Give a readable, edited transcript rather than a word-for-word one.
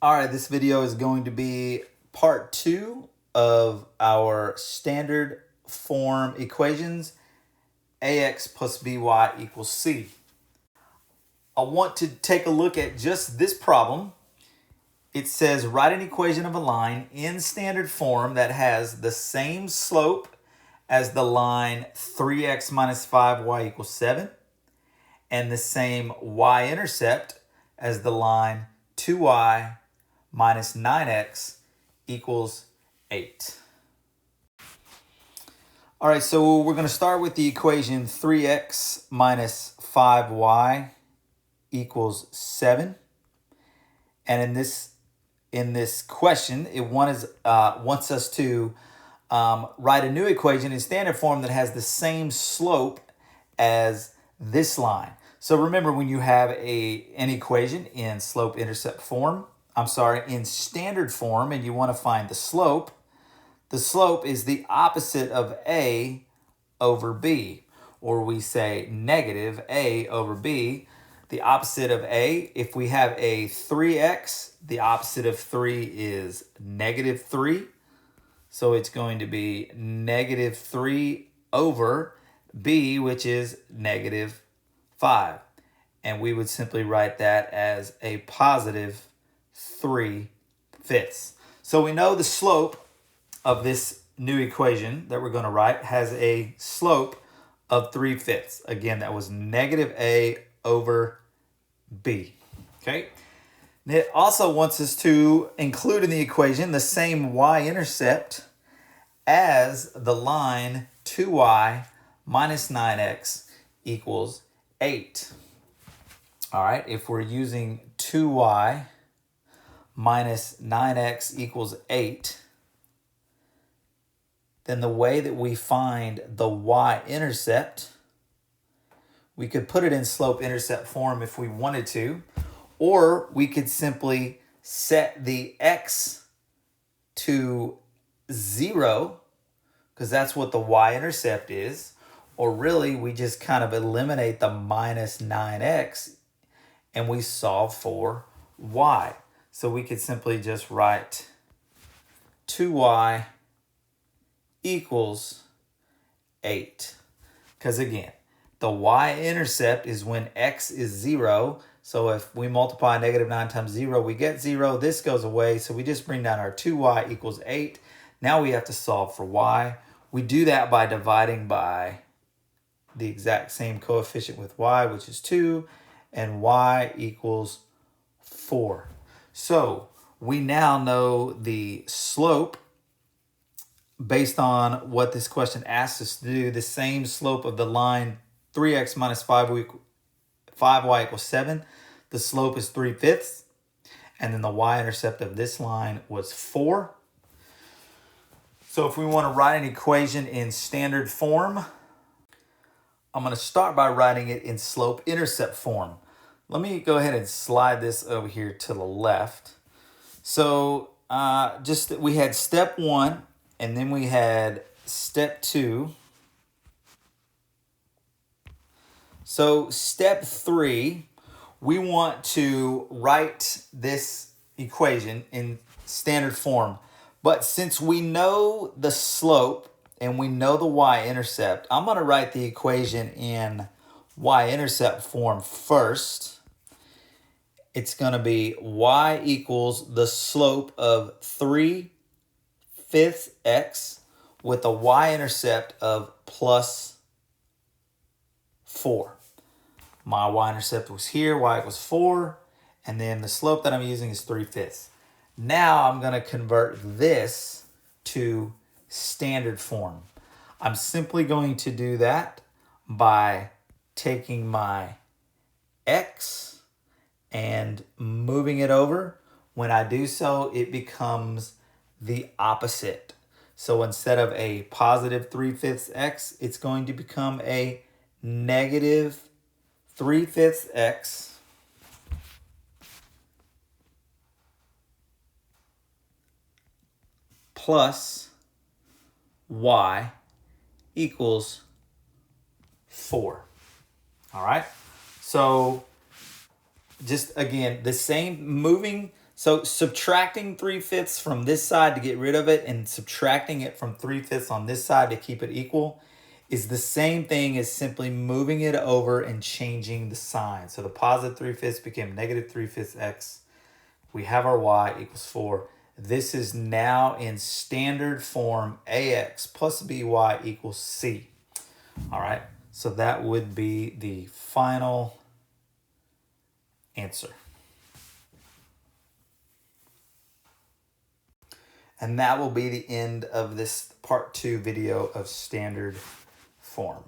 All right, this video is going to be part 2 of our standard form equations, ax plus by equals c. I want to take a look at just this problem. It says write an equation of a line in standard form that has the same slope as the line 3x minus 5y equals 7 and the same y-intercept as the line 2y minus 9x equals 8. All right, so we're going to start with the equation 3x minus 5y equals 7. And in this question, it wants us to write a new equation in standard form that has the same slope as this line. So remember, when you have an equation in slope-intercept form, in standard form, and you want to find the slope is the opposite of a over b, or we say negative a over b. The opposite of a, if we have a 3x, the opposite of 3 is negative 3. So it's going to be negative 3 over b, which is negative 5. And we would simply write that as a positive 3/5. So we know the slope of this new equation that we're going to write has a slope of 3/5. Again, that was negative a over b. Okay. And it also wants us to include in the equation the same y-intercept as the line 2y minus 9x equals 8. All right, if we're using 2y minus 9x equals 8, then the way that we find the y-intercept, we could put it in slope-intercept form if we wanted to, or we could simply set the x to 0, because that's what the y-intercept is, or really we just kind of eliminate the minus 9x and we solve for y. So we could simply just write 2y equals 8. Because again, the y-intercept is when x is 0. So if we multiply negative 9 times 0, we get 0. This goes away. So we just bring down our 2y equals 8. Now we have to solve for y. We do that by dividing by the exact same coefficient with y, which is 2, and y equals 4. So we now know the slope based on what this question asks us to do. The same slope of the line 3x minus 5y equals 7. The slope is 3/5. And then the y-intercept of this line was 4. So if we want to write an equation in standard form, I'm going to start by writing it in slope-intercept form. Let me go ahead and slide this over here to the left. So we had step 1, and then we had step 2. So step 3, we want to write this equation in standard form. But since we know the slope and we know the y-intercept, I'm going to write the equation in y-intercept form first. It's going to be y equals the slope of 3/5 x with a y-intercept of plus 4. My y-intercept was here, y equals 4, and then the slope that I'm using is 3/5. Now I'm going to convert this to standard form. I'm simply going to do that by taking my x and moving it over. When I do so, it becomes the opposite. So instead of a positive 3/5 x, it's going to become a negative 3/5 x plus y equals 4. All right. So just again, the same, moving So subtracting 3/5 from this side to get rid of it and subtracting it from 3/5 on this side to keep it equal is the same thing as simply moving it over and changing the sign. So the positive 3/5 became negative 3/5 x. We have our y equals 4. This is now in standard form ax plus by equals c. All right, so that would be the final answer. And that will be the end of this part 2 video of standard form.